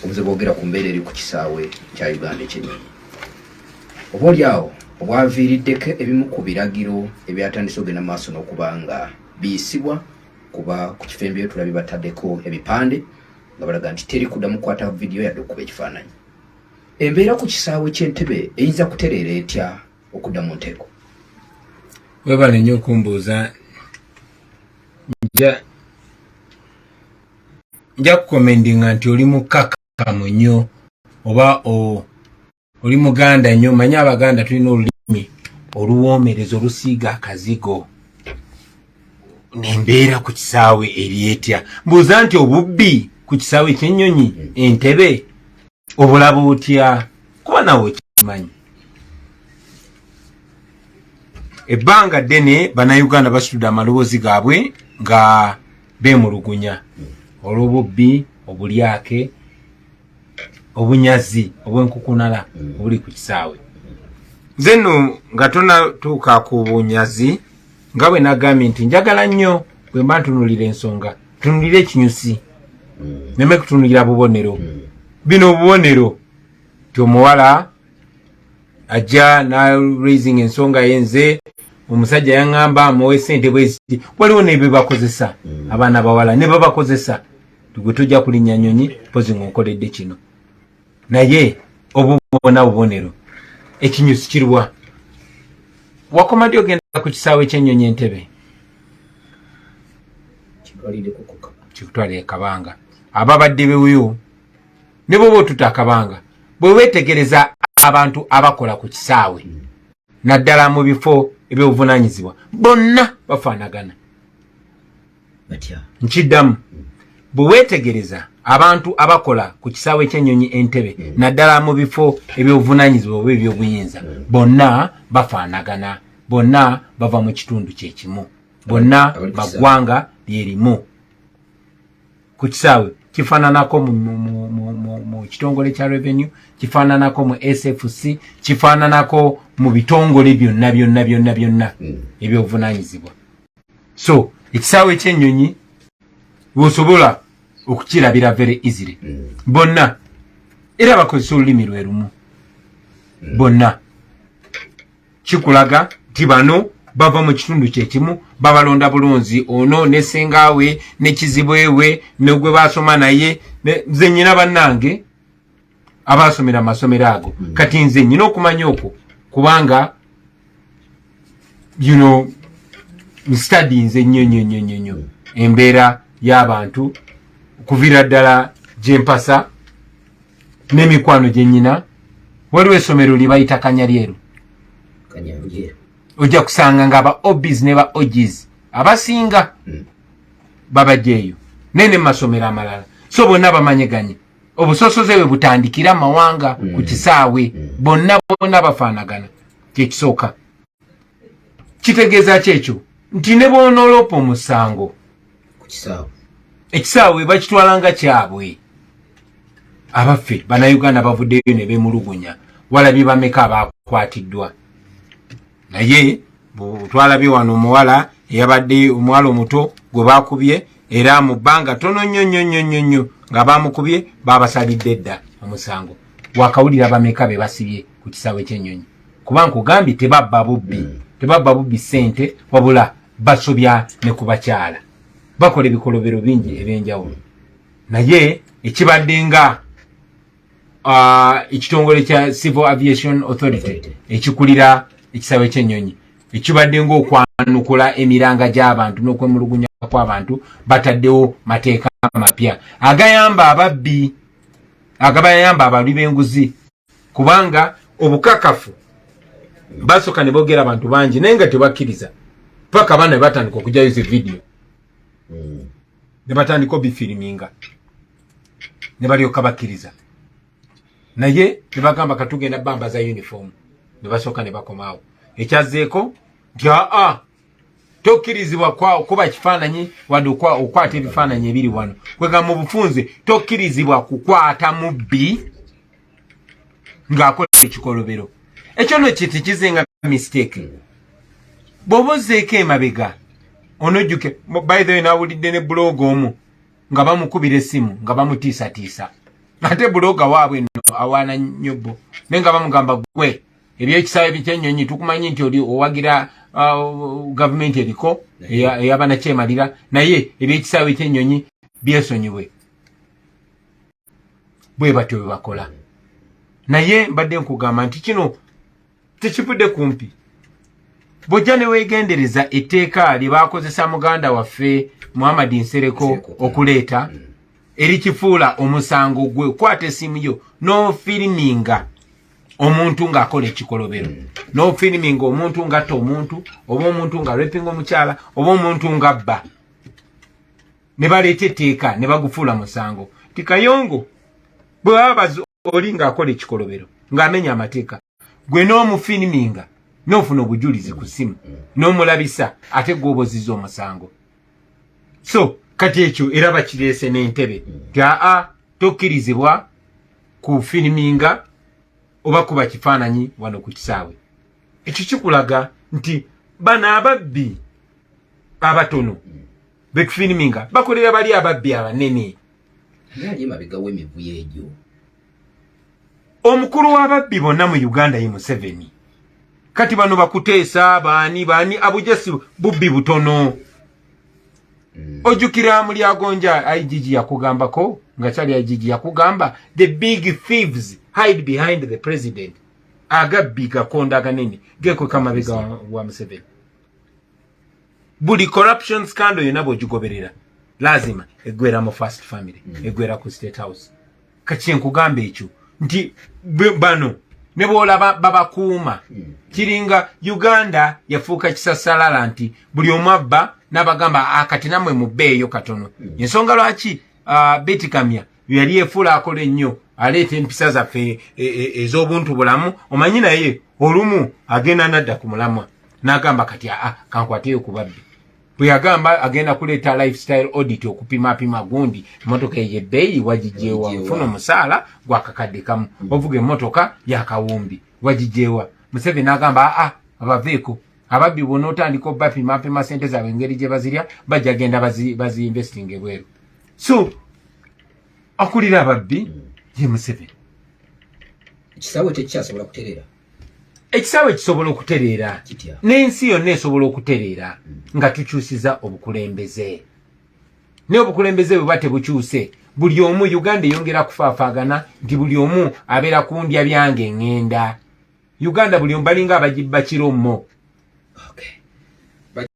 obuze bwogera ku mbeera eri ku kisaawe kya Uganda ekyennyonyi. Oboolyawo obwaviiriddeko ebimu ku biragiro ebyatandise ogenda maaso n'okuba nga biyisibwa, kuba ku kifo embeeyo tulabye bataddeko ebipande nga balaga nti teri kuddamu kukwata vidiyo yadde okuba ekifaananyi. Embeera ku kisaawe Kye Entebbe eyinza kutereera etya okudda mu nteeko? Webale nnyo okumbuuza. Nja kukomendinga nti oli mukkakkamu nnyo oba oli Muganda nnyo. Manyi Abaganda tulina olulimi oluwoomereza olusiiga akazigo. Nembeera ku kisaawe eri etya? Mbuuza nti obubbi ku kisaawe ky'ennyonyi Entebbe obulaba otya? Kuba nawe okimanyi. Ebbanga ddene Bannayuganda basitudde amaloboozi gaabwe nga beemulugunya olw'obubbi, obulyake, obunyazi obw'enkukunala obuli ku kisaawe. Nze nno nga tonatuuka ku bunyazi, nga bwe nagambye nti njagala nnyo bwe mba ntunulira ensonga tunulire ekinyusi, neme kutunulira bubonero. Bino obubonero ti omuwala ajja na raising ensonga yenze, omusajja yaŋŋamba muwe ssente bweziti. Waliwo ne bye bakozesa abaana abawala, ne babakozesa gwe tojja kulinnya nnyonyi pozi ng'onkoledde kino. Naye obubona bubonero, ekinyusi kiruwa? Wakomadde ogenda ku kisaawe ky'ennyonyi Entebbe? Kikutwalire Kabanga. Ababadde bewuyo ne bwoba otuta Akabanga, bwe weetegereza abantu abakola ku kisaawe naddala mu bifo eby'obuvunaanyizibwa, bonna bafaanagana. Nkiddamu, bwe weetegereza abantu abakola ku kisaawe ky'ennyonyi Entebbe naddala mu bifo eby'obuvunaanyizibwa oba eby'obuyinza, bonna bafaanagana, bonna bava mu kitundu kye kimu, bonna baggwanga lyerimu. Ku kisaawe kifaananako mu kitongole kya revenue, kifaananako mu SFC, kifaananako mu bitongole byonna ebyobuvunaanyizibwa. So ekisaawe ky'ennyonyi bw'osobola okukirabira very easily. Bonna era bakozesa olulimi lwe lumu, bonna. Kikulaga nti bano bava mu kitundu kye kimu, babalonda bulunzi, ono ne ssengaawe ne kizibwewe ne gwe baasoma naye. Nze nnyina bannange abaasomera amasomero ago, kati nze nnyina okumanya okwo kubanga study nze nnyo embeera y'abantu okuviira ddala gye mpasa n'emikwano gye nnyina. Waliwo essomero lye bayita Kanyalyeru. Ojja kusanga ng'aba obbies ne ba ogis abasinga babajjeeyo nene mu masomero amalala. So bonna bamanyeganye, obusosoze bwe butandikira mawanga ku kisaawe, bonna bafaanagana. Kyekisooka kitegeeza kyekyo nti ne boonolopa omusango ku kisaawe, ekisaawe bakitwalanga kyabwe. Abaffe Bannayuganda bavuddeyo ne beemulugunya, walabye bameka abakwatiddwa. Naye twalabye wano omuwala eyabadde omuwala omuto gwe baakubye, era mu bbanga tono nnyo nga baamukubye baabasalidde dda omusango. Wakawulira bameka be basibye ku kisaawe ky'ennyonyi? Kuba nkugambye tebabba bubbi ssente, wabula basobya ne ku bakyala, bakola ebikolobero bingi eby'enjawulo. Naye ekibadde nga ekitongole kya Civil Aviation Authority ekikulira ekisaawe ky'ennyonyi, ekibadde ng'okwanukula emiranga gy'abantu n'okwemulugunya kw'abantu, bataddewo mateeka amapya agayamba ababbi, agabayamba abalwi b'enguzi, kubanga obukakafu basooka ne boogera abantu bangi naye nga tebakkiriza, paka abaana ne batandika okugyayo zi vidiyo ne batandika obifiriminga ne balyoka bakkiriza. Naye ne bagamba katugenda bamba za uniform, ne basooka ne bakomaawo. Ekyazzeeko nti tokkirizibwa kuba kifaananyi wadde okwata ebifaananyi ebiri wano. Kwegamba mu bufunze tokkirizibwa kukwata mubbi ng'akola ekikolobero. Ekyo no tekizenga mistake. Bw'oba ozzeeko emabega onojjuke, by the way nawulidde ne blog omu nga bamukubira essimu nga bamutiisatiisa ate buloga waabwe no awana nyobo nenga bamugamba gwe ebyekisaawe bikyenyonyi tukumanyi nti oli owagira government eriko eyabana kyemalira naye ebyekisaawe kyenyonyi byesonyiwe bwe batyo bwe bakola naye mbadde nkugamba nti kino tekivudde kumpi bojja ne weegendereza etteeka lye baakozesa muganda waffe Muhammad Nsereko okuleeta erikifuula omusango gwe kwata essimu yo n'ofiriminga omuntu ng'akola ekikolobero n'ofiriminga omuntu ng'atta omuntu oba omuntu nga repinga omukyala oba omuntu ng'abba ne baleeta etteeka ne bagufuula musango ti Kayongo bwe baba oli ng'akola ekikolobero ng'amenya amateeka gwe n'omufiriminga n'ofuna obujulizi ku ssimu n'omulabisa ate gw'obozizza omusango so kati ekyo era bakireese n'entebe taa tokkirizibwa ku firiminga oba kuba kifaananyi wano ku kisaawe ekyo kikulaga nti bano ababbi abatono betufiriminga bakolera bali ababbi abanene omukulu w'ababbi bonna mu Uganda ye Museveni kati bano bakuteesa baani abujasi bubbi butono ojukira muli agonja IGG yakugambako nga kyali IGG yakugamba the big thieves hide behind the president agabbi gakonda ganene geko kama biga wa Museveni buli corruption scandal yona bojugoberera lazima egwera mu first family egwera ku state house kati nkugamba ekyo nti bano ne bola babakuuma kiringa Uganda yafuuka kisasalala nti buli omwabba n'abagamba akati namwe mubbeeyo katono ensonga lwaki Betty Kamya yali efuula akola ennyo aleeta empisa zaffe ez'obuntu bulamu omanyi naye olumu agenda nadda ku mulamwa n'agamba kati kankwateyo ku babbi bwe yagamba agenda kuleeta lifestyle audit okupimapima gundi emmotoka ey'ebbeeyi wagijjeewa nfuna omusaala gwakakadde kamu ovuga emmotoka yakawumbi wagijjeewa Museveni n'agamba abaveeko ababbi bonna otandika obapimapima sente zaabwe engeri gye bazirya bajja genda bazi investing ebweru so akulira ababbi ye Museveni ekisaawe tekyasobola kutereera ekisaawe kisobola okutereera n'ensi yonna esobola okutereera nga tukyusiza obukulembeze naye obukulembeze bwe tebukyuse buli omu Uganda eyongera kufaafaagana nti buli omu abeera ku ndya byange eŋŋenda Uganda buli omu balinga abagibba kirommo okay